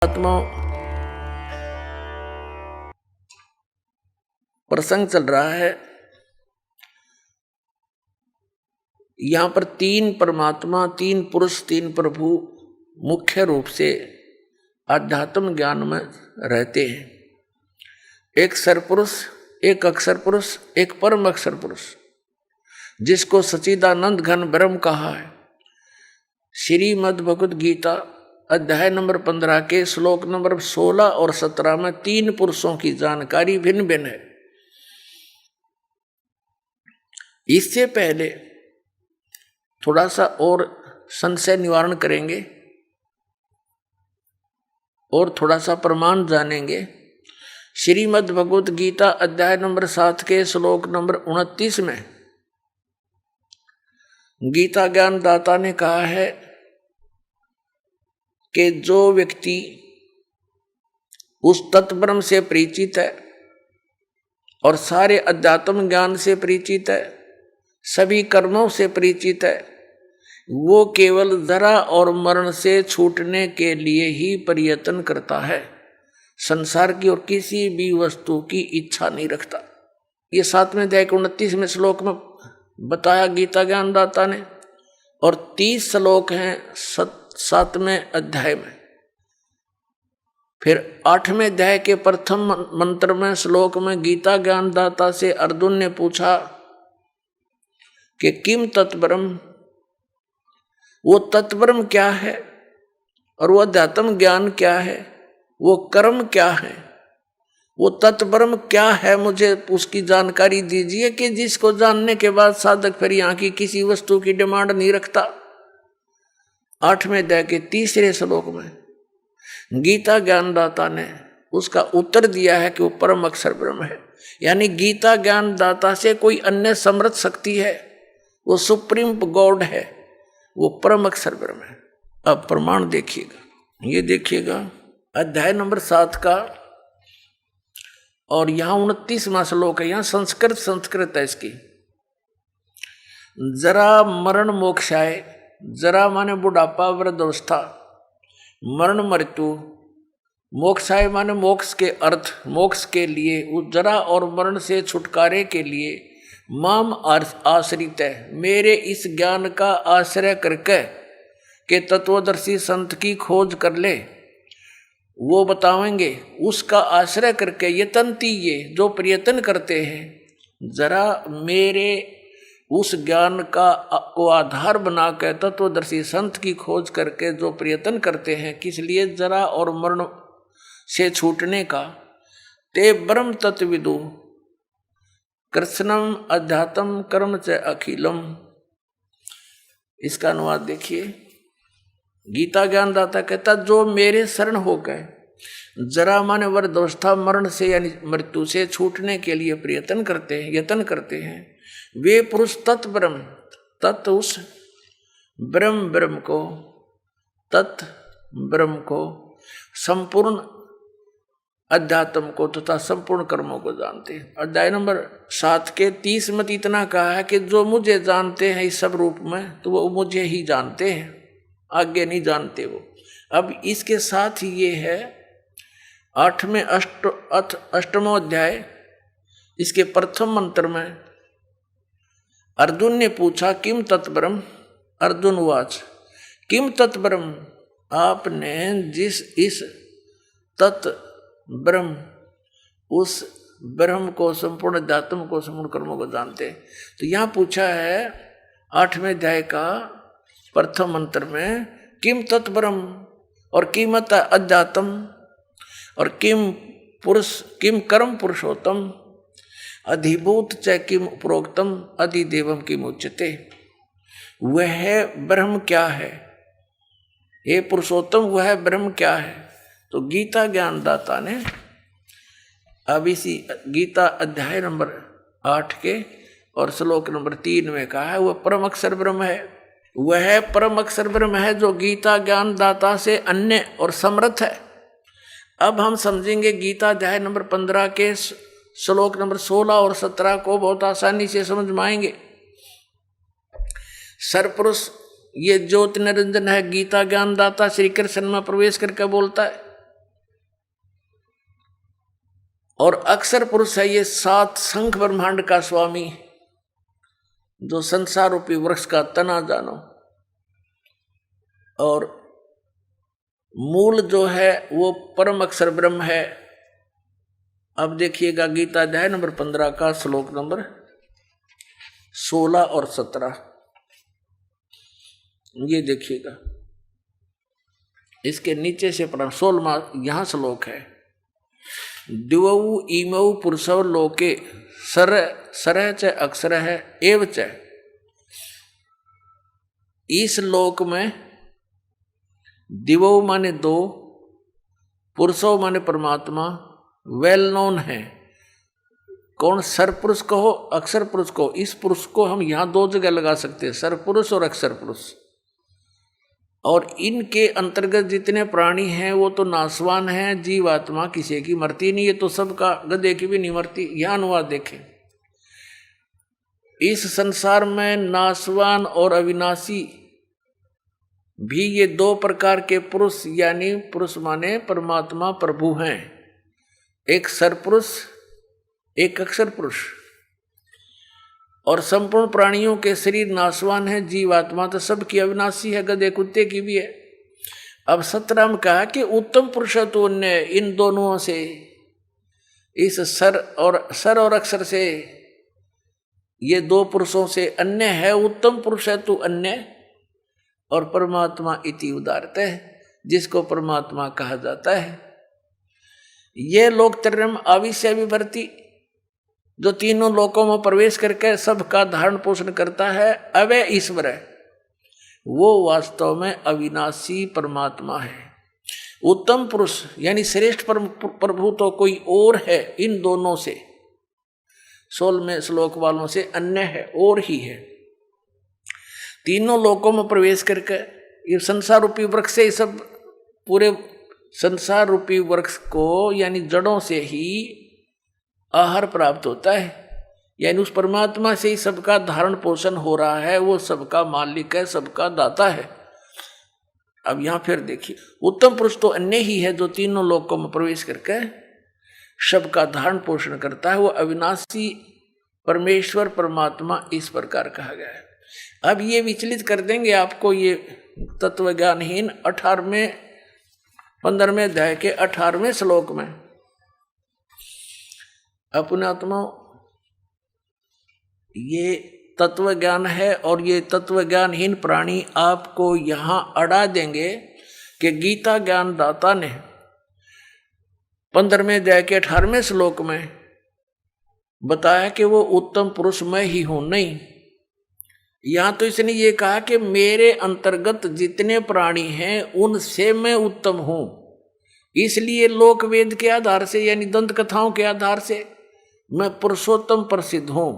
आत्मा प्रसंग चल रहा है। यहां पर तीन परमात्मा, तीन पुरुष, तीन प्रभु मुख्य रूप से आध्यात्म ज्ञान में रहते हैं। एक सरपुरुष, एक अक्षर पुरुष, एक परम अक्षर पुरुष, जिसको सच्चिदानंद घन ब्रह्म कहा है। श्रीमद् भगवद गीता अध्याय नंबर 15 के श्लोक नंबर 16 और 17 में तीन पुरुषों की जानकारी भिन्न भिन्न है। इससे पहले थोड़ा सा और संशय निवारण करेंगे और थोड़ा सा प्रमाण जानेंगे। श्रीमद् भगवद गीता अध्याय नंबर 7 के श्लोक नंबर 29 में गीता ज्ञान दाता ने कहा है कि जो व्यक्ति उस तत्ब्रह्म से परिचित है और सारे अध्यात्म ज्ञान से परिचित है, सभी कर्मों से परिचित है, वो केवल जरा और मरण से छूटने के लिए ही प्रयत्न करता है, संसार की और किसी भी वस्तु की इच्छा नहीं रखता। ये 7वें अध्याय के 29वें श्लोक में बताया गीता ज्ञान दाता ने, और 30 श्लोक हैं 7वें अध्याय में। फिर 8वें अध्याय के प्रथम मंत्र में श्लोक में गीता ज्ञान दाता से अर्जुन ने पूछा कि किम तत्ब्रह्म, वो तत्ब्रह्म क्या है और वो अध्यात्म ज्ञान क्या है, वो कर्म क्या है, वो तत्ब्रह्म क्या है, मुझे उसकी जानकारी दीजिए कि जिसको जानने के बाद साधक फिर यहाँ की किसी वस्तु की डिमांड नहीं रखता। 8वें अध्याय के 3 श्लोक में गीता ज्ञानदाता ने उसका उत्तर दिया है कि वो परम अक्षर ब्रह्म है। यानी गीता ज्ञानदाता से कोई अन्य समर्थ शक्ति है, वो सुप्रीम गॉड है, वो परम अक्षर ब्रह्म है। अब प्रमाण देखिएगा, ये देखिएगा अध्याय नंबर 7 का, और यहाँ 29वां श्लोक है। यहाँ संस्कृत है इसकी। जरा मरण मोक्षाय, जरा माने बुढ़ापा वृद्धावस्था, मरण मृत्यु, मोक्षाय माने मोक्ष के अर्थ, मोक्ष के लिए, उस जरा और मरण से छुटकारे के लिए माम आश्रित है, मेरे इस ज्ञान का आश्रय करके के तत्वदर्शी संत की खोज कर ले, वो बतावेंगे। उसका आश्रय करके यतन्ति, ये जो प्रयत्न करते हैं, जरा मेरे उस ज्ञान को आधार बनाकर तत्वदर्शी संत की खोज करके जो प्रयत्न करते हैं, किस लिए, जरा और मरण से छूटने का। ते ब्रह्म तत्विदु कृष्णम अध्यात्म कर्म च अखिलम। इसका अनुवाद देखिए। गीता ज्ञानदाता कहता, जो मेरे शरण हो गए, जरा माने वृद्धावस्था, मरण से यानी मृत्यु से छूटने के लिए प्रयत्न करते हैं, यत्न करते हैं, वे पुरुष तत्ब्रह्म, तत् उस ब्रह्म को, तत् ब्रह्म को, संपूर्ण अध्यात्म को तथा संपूर्ण कर्मों को जानते हैं। अध्याय नंबर 7 के 30 में इतना कहा है कि जो मुझे जानते हैं इस सब रूप में, तो वो मुझे ही जानते हैं, आगे नहीं जानते वो। अब इसके साथ ये है 8वें अष्टमो अध्याय, इसके प्रथम मंत्र में अर्जुन ने पूछा किम तत्ब्रह्म, अर्जुन वाच किम तत्ब्रह्म, आपने जिस इस तत्ब्रह्म, उस ब्रह्म को, संपूर्ण अध्यात्म को, संपूर्ण कर्मों को जानते हैं। तो यहाँ पूछा है 8वें अध्याय का प्रथम मंत्र में किम तत्ब्रह्म, और कीमत अध्यात्म, और किम पुरुष, किम कर्म पुरुषोत्तम, अधिभूत च किम प्रोक्तम, अधिदेवम किम उच्यते। वह ब्रह्म क्या है, हे पुरुषोत्तम, वह ब्रह्म क्या है। तो गीता ज्ञानदाता ने अब इसी गीता अध्याय नंबर 8 के और श्लोक नंबर 3 में कहा है, वह परम अक्षर ब्रह्म है। वह परम अक्षर ब्रह्म है जो गीता ज्ञानदाता से अन्य और समर्थ है। अब हम समझेंगे गीता अध्याय नंबर 15 के श्लोक नंबर 16 और 17 को बहुत आसानी से समझ में आएंगे। सरपुरुष ये ज्योति निरंजन है, गीता ज्ञानदाता श्री कृष्ण में प्रवेश करके बोलता है। और अक्षर पुरुष है ये 7 शंख ब्रह्मांड का स्वामी, जो संसार रूपी वृक्ष का तना जानो। और मूल जो है वो परम अक्षर ब्रह्म है। अब देखिएगा गीता अध्याय नंबर 15 का श्लोक नंबर 16 और 17, ये देखिएगा। इसके नीचे से पढ़ा 16वां यहां श्लोक है। दिवौ इमौ पुरुषौ लोके सरह च अक्षर है एव च। इस लोक में दिवौ माने 2, पुरुषौ माने परमात्मा, वेल नोन है। कौन? सरपुरुष कहो, अक्षर पुरुष कहो। इस पुरुष को हम यहां 2 जगह लगा सकते हैं, सरपुरुष और अक्षर पुरुष। और इनके अंतर्गत जितने प्राणी हैं वो तो नाशवान हैं, जीवात्मा किसी की मरती नहीं है, तो सबका, गधे की भी नहीं मरती। यह अनुवाद देखें। इस संसार में नाशवान और अविनाशी भी ये 2 प्रकार के पुरुष, यानी पुरुष माने परमात्मा प्रभु हैं, एक सरपुरुष एक अक्षर पुरुष। और संपूर्ण प्राणियों के शरीर नाशवान है, जीवात्मा तो सबकी अविनाशी है, गधे कुत्ते की भी है। अब 17 में कहा कि उत्तम पुरुष तो अन्य, इन दोनों से, इस सर और अक्षर से, ये 2 पुरुषों से अन्य है। उत्तम पुरुष है तो अन्य, और परमात्मा इति उदारत है, जिसको परमात्मा कहा जाता है। ये लोक त्रयम् आविश्य विभर्ति, जो तीनों लोकों में प्रवेश करके सबका धारण पोषण करता है, अवय ईश्वर है, वो वास्तव में अविनाशी परमात्मा है। उत्तम पुरुष यानी श्रेष्ठ प्रभु तो कोई और है इन दोनों से, 16वें श्लोक वालों से अन्य है, और ही है। तीनों लोकों में प्रवेश करके ये संसार रूपी वृक्ष से, सब पूरे संसार रूपी वृक्ष को, यानी जड़ों से ही आहार प्राप्त होता है, यानी उस परमात्मा से ही सबका धारण पोषण हो रहा है। वो सबका मालिक है, सबका दाता है। अब यहां फिर देखिए, उत्तम पुरुष तो अन्य ही है, जो तीनों लोकों में प्रवेश करके सबका धारण पोषण करता है। वो अविनाशी परमेश्वर परमात्मा इस प्रकार कहा गया है। अब ये विचलित कर देंगे आपको ये तत्वज्ञानहीन 15वें अध्याय के 18वें श्लोक में। अपने आत्मा ये तत्व ज्ञान है, और ये तत्व ज्ञानहीन प्राणी आपको यहां अड़ा देंगे कि गीता ज्ञान दाता ने 15वें अध्याय के 18वें श्लोक में बताया कि वो उत्तम पुरुष मैं ही हूं। नहीं, यहां तो इसने ये कहा कि मेरे अंतर्गत जितने प्राणी हैं उनसे मैं उत्तम हूं। इसलिए लोक वेद के आधार से, यानी दंत कथाओं के आधार से मैं पुरुषोत्तम प्रसिद्ध हूं।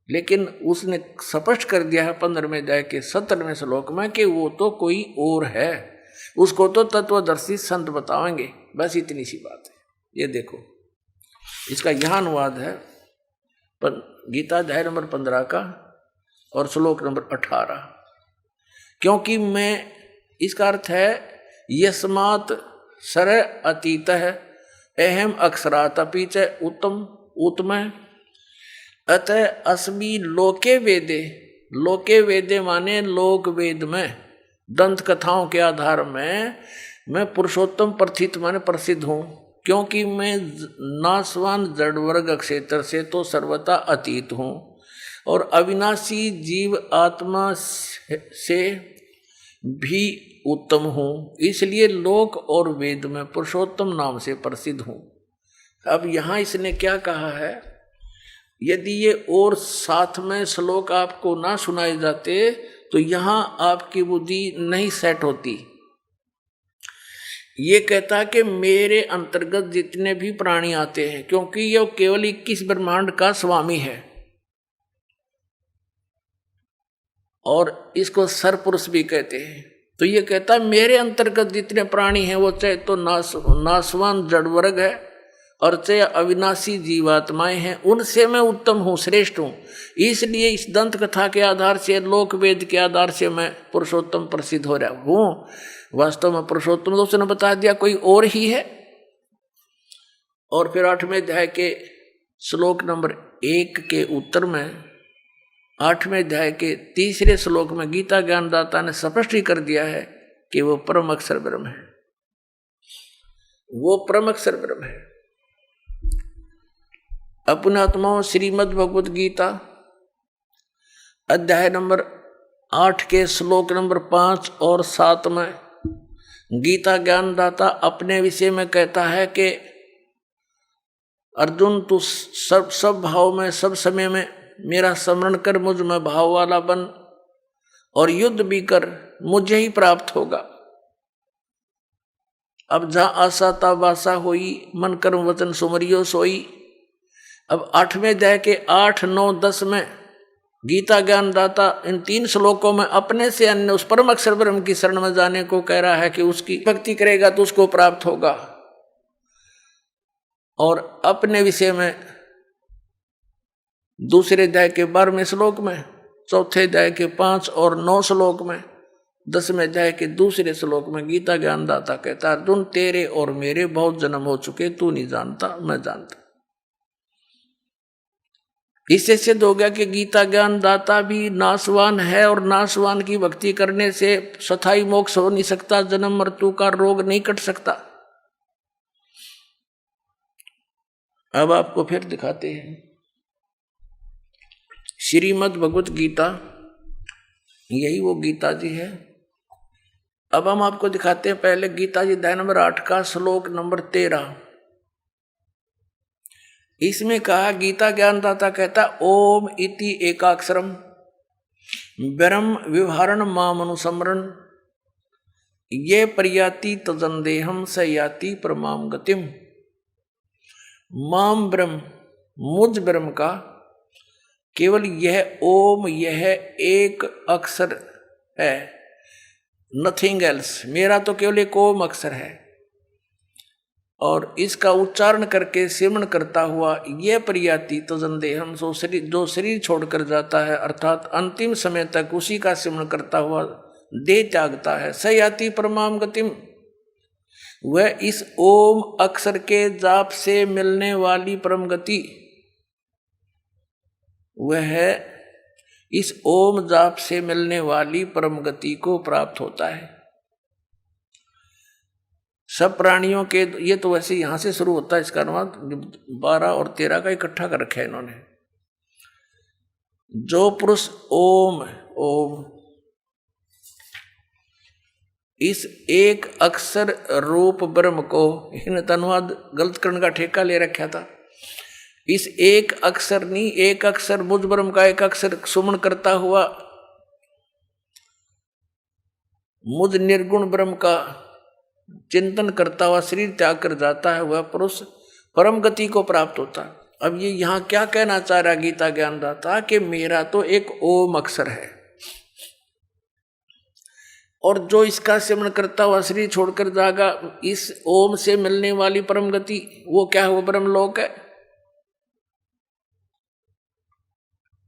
लेकिन उसने स्पष्ट कर दिया है 15वें अध्याय के 17वें श्लोक में कि वो तो कोई और है, उसको तो तत्वदर्शी संत बताएंगे। बस इतनी सी बात है। ये देखो, इसका यहां अनुवाद है गीता अध्याय नंबर 15 का और श्लोक नंबर 18। क्योंकि मैं, इसका अर्थ है यस्मात् सर अतीत है अहम अक्षरात् अपि च उत्तम अतः अस्मि लोके वेदे। लोके वेदे माने लोक वेद में, दंत कथाओं के आधार में मैं पुरुषोत्तम प्रथित माने प्रसिद्ध हूँ। क्योंकि मैं नाशवान जड़ वर्ग क्षेत्र से तो सर्वथा अतीत हूँ, और अविनाशी जीव आत्मा से भी उत्तम हूँ। इसलिए लोक और वेद में पुरुषोत्तम नाम से प्रसिद्ध हूँ। अब यहाँ इसने क्या कहा है, यदि ये और साथ में श्लोक आपको ना सुनाए जाते तो यहाँ आपकी बुद्धि नहीं सेट होती। ये कहता कि मेरे अंतर्गत जितने भी प्राणी आते हैं, क्योंकि यह केवल 21 ब्रह्मांड का स्वामी है, और इसको सरपुरुष भी कहते हैं। तो ये कहता मेरे अंतर्गत जितने प्राणी हैं वो चाहे तो नाशवान जड़ वर्ग है और चाहे अविनाशी जीवात्माएं हैं, उनसे मैं उत्तम हूँ, श्रेष्ठ हूँ। इसलिए इस दंत कथा के आधार से, लोक वेद के आधार से मैं पुरुषोत्तम प्रसिद्ध हो रहा हूँ। वास्तव में पुरुषोत्तम तो उसने बता दिया कोई और ही है। और फिर 8वें अध्याय के श्लोक नंबर 1 के उत्तर में 8वें अध्याय के 3 श्लोक में गीता ज्ञानदाता ने स्पष्ट ही कर दिया है कि वो परम अक्षर ब्रह्म है, वो परम अक्षर ब्रह्म है। अपने आत्माओं श्रीमद् भगवत गीता अध्याय नंबर 8 के श्लोक नंबर 5 और 7 में गीता ज्ञानदाता अपने विषय में कहता है कि अर्जुन तू सब भाव में सब समय में मेरा स्मरण कर, मुझ में भाव वाला बन और युद्ध भी कर, मुझे ही प्राप्त होगा। अब जहां आशा तब आशा होई, मन कर्म वचन सुमरियो सोई। अब 8वें अध्याय के 8, 9, 10 में गीता ज्ञानदाता इन 3 श्लोकों में अपने से अन्य उस परम अक्षर ब्रह्म की शरण में जाने को कह रहा है कि उसकी भक्ति करेगा तो उसको प्राप्त होगा। और अपने विषय में दूसरे अध्याय के 12वें श्लोक में, चौथे अध्याय के 5 और 9 श्लोक में, 10वें अध्याय के दूसरे श्लोक में गीता ज्ञानदाता कहता है अर्जुन तेरे और मेरे बहुत जन्म हो चुके, तू नहीं जानता, मैं जानता। इससे सिद्ध हो गया कि गीता ज्ञानदाता भी नाशवान है और नाशवान की भक्ति करने से स्थायी मोक्ष हो नहीं सकता, जन्म मृत्यु का रोग नहीं कट सकता। अब आपको फिर दिखाते हैं श्रीमद् भगवत गीता, यही वो गीता जी है। अब हम आपको दिखाते हैं पहले गीता जी अध्याय नंबर 8 का श्लोक नंबर 13। इसमें कहा, गीता ज्ञानदाता कहता ओम इति एकाक्षरम ब्रह्म विवहारण माम अनुसमरण ये प्रयाति तजंदेहम स याति परमाम गतिम। माम ब्रह्म, मुझ ब्रह्म का केवल यह ओम, यह एक अक्षर है, नथिंग एल्स। मेरा तो केवल एक ओम अक्षर है और इसका उच्चारण करके सिमरण करता हुआ यह प्रयाति तजंदेहम, जो शरीर छोड़कर जाता है अर्थात अंतिम समय तक उसी का सिमरण करता हुआ देह त्यागता है, स याति परमाम गतिम, वह इस ओम अक्षर के जाप से मिलने वाली परम गति, वह इस ओम जाप से मिलने वाली परम गति को प्राप्त होता है। सब प्राणियों के, ये तो वैसे यहां से शुरू होता है इसका अनुवाद, 12 और 13 का इकट्ठा कर रखा है इन्होंने। जो पुरुष ओम ओम इस एक अक्षर रूप ब्रह्म को, इन्हें अनुवाद गलत करने का ठेका ले रखा था। इस एक अक्षर नहीं, एक अक्षर मुझ ब्रह्म का एक अक्षर सुमन करता हुआ मुझ निर्गुण ब्रह्म का चिंतन करता हुआ शरीर त्याग कर जाता है, वह पुरुष परम गति को प्राप्त होता है। अब ये यहाँ क्या कहना चाह रहा गीता ज्ञानदाता कि मेरा तो एक ओम अक्षर है और जो इसका सिमरण करता हुआ शरीर छोड़कर जाएगा, इस ओम से मिलने वाली परम गति वो क्या है, वो ब्रह्मलोक है।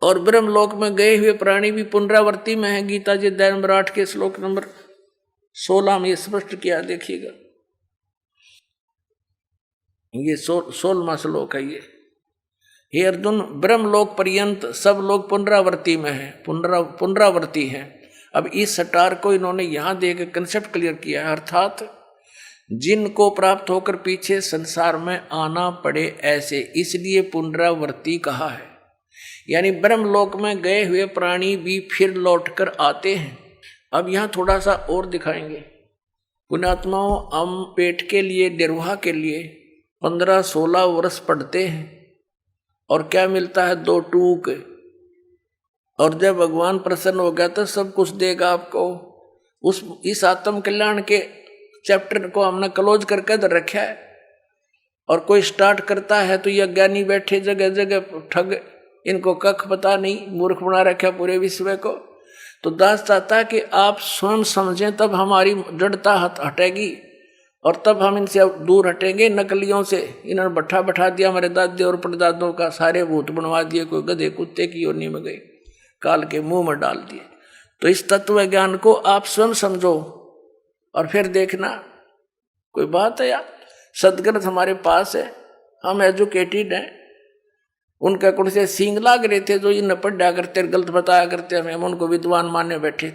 और ब्रह्मलोक में गए हुए प्राणी भी पुनरावृत्ति में है। गीता जी अध्याय नंबर 8 के श्लोक नंबर 16 में ये स्पष्ट किया, देखिएगा, ये 16वां श्लोक है ये। हे अर्जुन, ब्रह्मलोक पर्यंत सब लोग पुनरावृत्ति में है, पुनरावृत्ति है। अब इस सटार को इन्होंने यहां देकर कंसेप्ट क्लियर किया है, अर्थात जिनको प्राप्त होकर पीछे संसार में आना पड़े ऐसे, इसलिए पुनरावृत्ति कहा है। यानी ब्रह्मलोक में गए हुए प्राणी भी फिर लौटकर आते हैं। अब यहां थोड़ा सा और दिखाएंगे। पुण्यात्माओं, हम पेट के लिए, निर्वाह के लिए 15-16 वर्ष पढ़ते हैं और क्या मिलता है, 2 टूक। और जब भगवान प्रसन्न हो गया तो सब कुछ देगा आपको। इस आत्म कल्याण के चैप्टर को हमने क्लोज करके तो रखा है, और कोई स्टार्ट करता है तो ये ज्ञानी बैठे जगह जगह ठग, इनको कख पता नहीं, मूर्ख बना रखा पूरे विश्व को। तो दास चाहता है कि आप स्वयं समझें, तब हमारी जड़ता हटेगी और तब हम इनसे दूर हटेंगे। नकलियों से इन्होंने बैठा दिया, हमारे दादे और परदादों का सारे भूत बनवा दिए, कोई गधे कुत्ते की योनि में गए, काल के मुंह में डाल दिए। तो इस तत्व ज्ञान को आप स्वयं समझो और फिर देखना। कोई बात है यार, सदग्रंथ हमारे पास है, हम एजुकेटेड हैं, उनके कुछ से सींग लाग रहे थे जो इन पढ़ा करते गलत बताया करते, हमें हम उनको विद्वान माने बैठे थे।